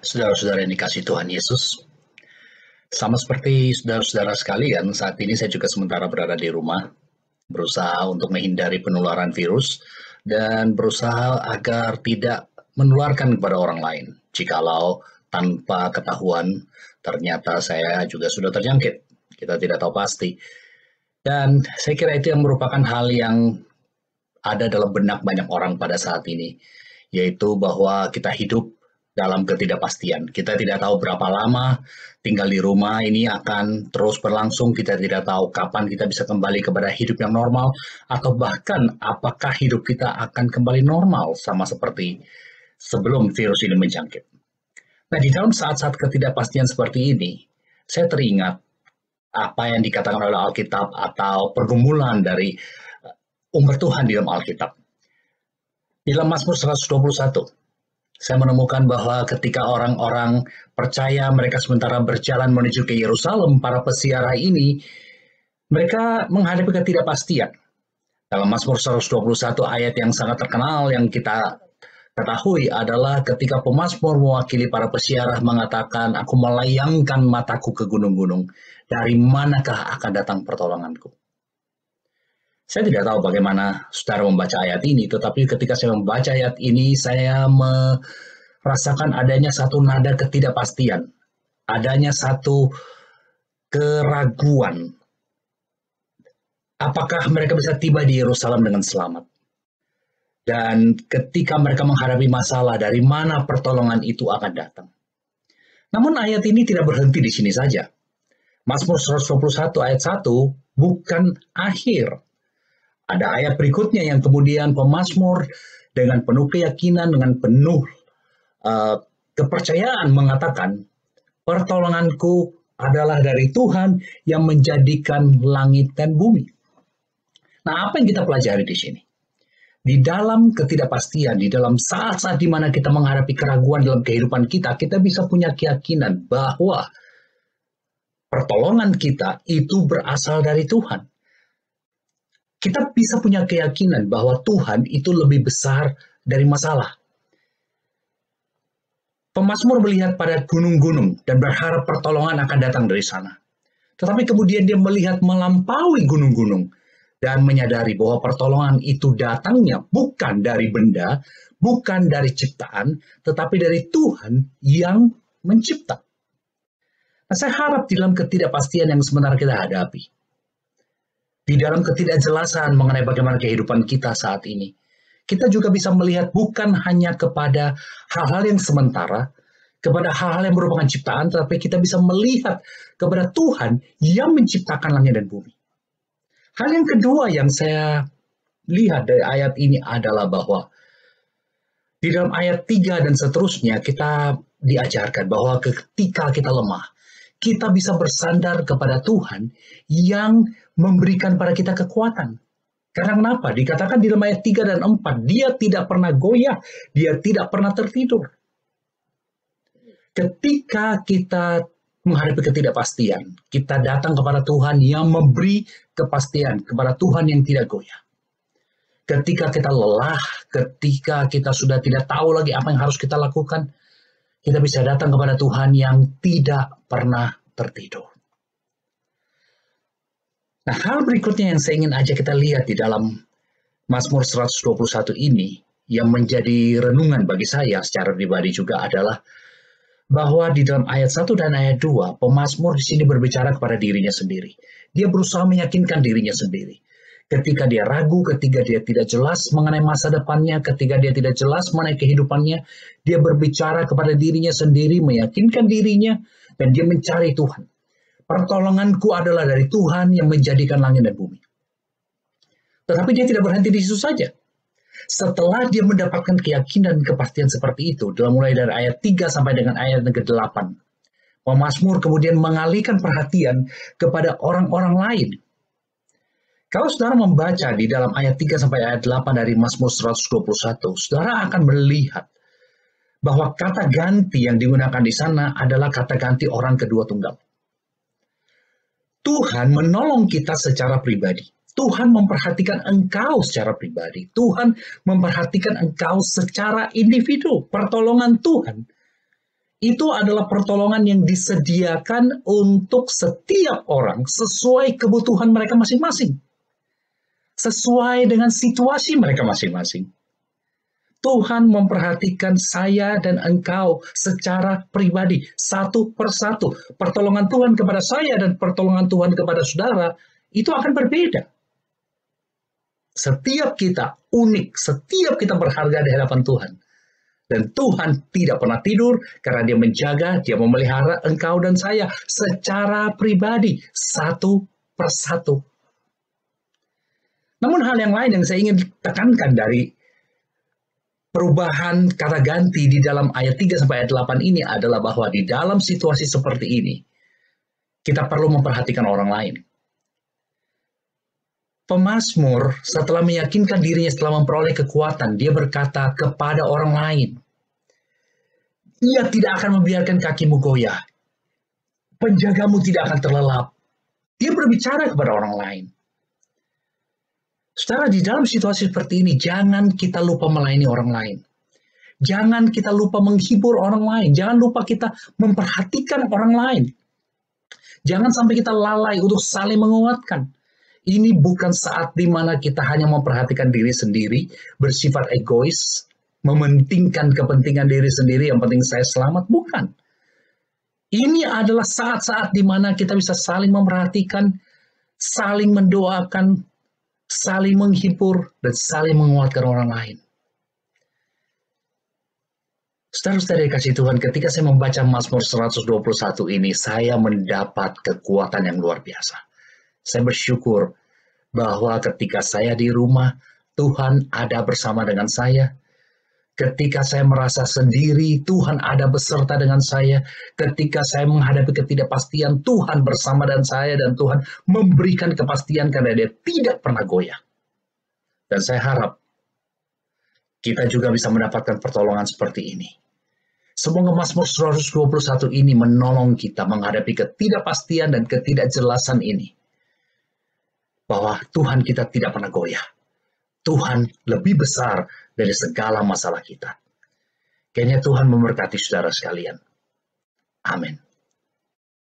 Saudara-saudara yang dikasih Tuhan Yesus, sama seperti saudara-saudara sekalian, saat ini saya juga sementara berada di rumah, berusaha untuk menghindari penularan virus, dan berusaha agar tidak menularkan kepada orang lain. Jikalau tanpa ketahuan, ternyata saya juga sudah terjangkit. Kita tidak tahu pasti. Dan saya kira itu yang merupakan hal yang ada dalam benak banyak orang pada saat ini, yaitu bahwa kita hidup dalam ketidakpastian. Kita tidak tahu berapa lama tinggal di rumah ini akan terus berlangsung. Kita tidak tahu kapan kita bisa kembali kepada hidup yang normal, atau bahkan apakah hidup kita akan kembali normal sama seperti sebelum virus ini menjangkit. Nah, di dalam saat-saat ketidakpastian seperti ini, saya teringat apa yang dikatakan oleh Alkitab atau pergumulan dari umat Tuhan di dalam Alkitab. Di dalam Mazmur 121, saya menemukan bahwa ketika orang-orang percaya mereka sementara berjalan menuju ke Yerusalem, para peziarah ini, mereka menghadapi ketidakpastian. Dalam Mazmur 121 ayat yang sangat terkenal yang kita ketahui adalah ketika pemazmur mewakili para peziarah mengatakan, "Aku melayangkan mataku ke gunung-gunung, dari manakah akan datang pertolonganku?" Saya tidak tahu bagaimana saudara membaca ayat ini, tetapi ketika saya membaca ayat ini, saya merasakan adanya satu nada ketidakpastian, adanya satu keraguan. Apakah mereka bisa tiba di Yerusalem dengan selamat? Dan ketika mereka menghadapi masalah, dari mana pertolongan itu akan datang? Namun ayat ini tidak berhenti di sini saja. Mazmur 121 ayat 1 bukan akhir. Ada ayat berikutnya yang kemudian pemazmur dengan penuh keyakinan, dengan penuh kepercayaan mengatakan, "Pertolonganku adalah dari Tuhan yang menjadikan langit dan bumi." Nah, apa yang kita pelajari di sini? Di dalam ketidakpastian, di dalam saat-saat di mana kita menghadapi keraguan dalam kehidupan kita, kita bisa punya keyakinan bahwa pertolongan kita itu berasal dari Tuhan. Kita bisa punya keyakinan bahwa Tuhan itu lebih besar dari masalah. Pemazmur melihat pada gunung-gunung dan berharap pertolongan akan datang dari sana. Tetapi kemudian dia melihat melampaui gunung-gunung dan menyadari bahwa pertolongan itu datangnya bukan dari benda, bukan dari ciptaan, tetapi dari Tuhan yang mencipta. Nah, saya harap di dalam ketidakpastian yang sementara kita hadapi, di dalam ketidakjelasan mengenai bagaimana kehidupan kita saat ini, kita juga bisa melihat bukan hanya kepada hal-hal yang sementara, kepada hal-hal yang merupakan ciptaan, tetapi kita bisa melihat kepada Tuhan yang menciptakan langit dan bumi. Hal yang kedua yang saya lihat dari ayat ini adalah bahwa di dalam ayat 3 dan seterusnya kita diajarkan bahwa ketika kita lemah, kita bisa bersandar kepada Tuhan yang memberikan pada kita kekuatan. Karena kenapa? Dikatakan di dalam ayat 3 dan 4, dia tidak pernah goyah, dia tidak pernah tertidur. Ketika kita menghadapi ketidakpastian, kita datang kepada Tuhan yang memberi kepastian, kepada Tuhan yang tidak goyah. Ketika kita lelah, ketika kita sudah tidak tahu lagi apa yang harus kita lakukan, kita bisa datang kepada Tuhan yang tidak pernah tertidur. Nah, hal berikutnya yang saya ingin ajak kita lihat di dalam Mazmur 121 ini, yang menjadi renungan bagi saya secara pribadi juga adalah bahwa di dalam ayat 1 dan ayat 2, pemazmur di sini berbicara kepada dirinya sendiri. Dia berusaha meyakinkan dirinya sendiri. Ketika dia ragu, ketika dia tidak jelas mengenai masa depannya, ketika dia tidak jelas mengenai kehidupannya, dia berbicara kepada dirinya sendiri, meyakinkan dirinya, dan dia mencari Tuhan. Pertolonganku adalah dari Tuhan yang menjadikan langit dan bumi. Tetapi dia tidak berhenti di situ saja. Setelah dia mendapatkan keyakinan dan kepastian seperti itu, mulai dari ayat 3 sampai dengan ayat ke-8, pemazmur kemudian mengalihkan perhatian kepada orang-orang lain. Kalau saudara membaca di dalam ayat 3 sampai ayat 8 dari Mazmur 121, saudara akan melihat bahwa kata ganti yang digunakan di sana adalah kata ganti orang kedua tunggal. Tuhan menolong kita secara pribadi. Tuhan memperhatikan engkau secara pribadi. Tuhan memperhatikan engkau secara individu. Pertolongan Tuhan itu adalah pertolongan yang disediakan untuk setiap orang sesuai kebutuhan mereka masing-masing, sesuai dengan situasi mereka masing-masing. Tuhan memperhatikan saya dan engkau secara pribadi, satu persatu. Pertolongan Tuhan kepada saya dan pertolongan Tuhan kepada saudara itu akan berbeda. Setiap kita unik, setiap kita berharga di hadapan Tuhan. Dan Tuhan tidak pernah tidur karena Dia menjaga, Dia memelihara engkau dan saya secara pribadi, satu persatu. Namun hal yang lain yang saya ingin tekankan dari perubahan kata ganti di dalam ayat 3 sampai ayat 8 ini adalah bahwa di dalam situasi seperti ini, kita perlu memperhatikan orang lain. Pemazmur setelah meyakinkan dirinya setelah memperoleh kekuatan, dia berkata kepada orang lain, ia tidak akan membiarkan kakimu goyah, penjagamu tidak akan terlelap. Dia berbicara kepada orang lain. Saudara, di dalam situasi seperti ini, jangan kita lupa melayani orang lain. Jangan kita lupa menghibur orang lain. Jangan lupa kita memperhatikan orang lain. Jangan sampai kita lalai untuk saling menguatkan. Ini bukan saat di mana kita hanya memperhatikan diri sendiri, bersifat egois, mementingkan kepentingan diri sendiri, yang penting saya selamat. Bukan. Ini adalah saat-saat di mana kita bisa saling memperhatikan, saling mendoakan, saling menghibur, dan saling menguatkan orang lain. Saudara-saudara dikasih Tuhan, ketika saya membaca Mazmur 121 ini, saya mendapat kekuatan yang luar biasa. Saya bersyukur bahwa ketika saya di rumah, Tuhan ada bersama dengan saya. Ketika saya merasa sendiri, Tuhan ada beserta dengan saya. Ketika saya menghadapi ketidakpastian, Tuhan bersama dengan saya dan Tuhan memberikan kepastian karena Dia tidak pernah goyah. Dan saya harap kita juga bisa mendapatkan pertolongan seperti ini. Semoga Mazmur 121 ini menolong kita menghadapi ketidakpastian dan ketidakjelasan ini. Bahwa Tuhan kita tidak pernah goyah. Tuhan lebih besar dari segala masalah kita. Kiranya Tuhan memberkati saudara sekalian. Amin.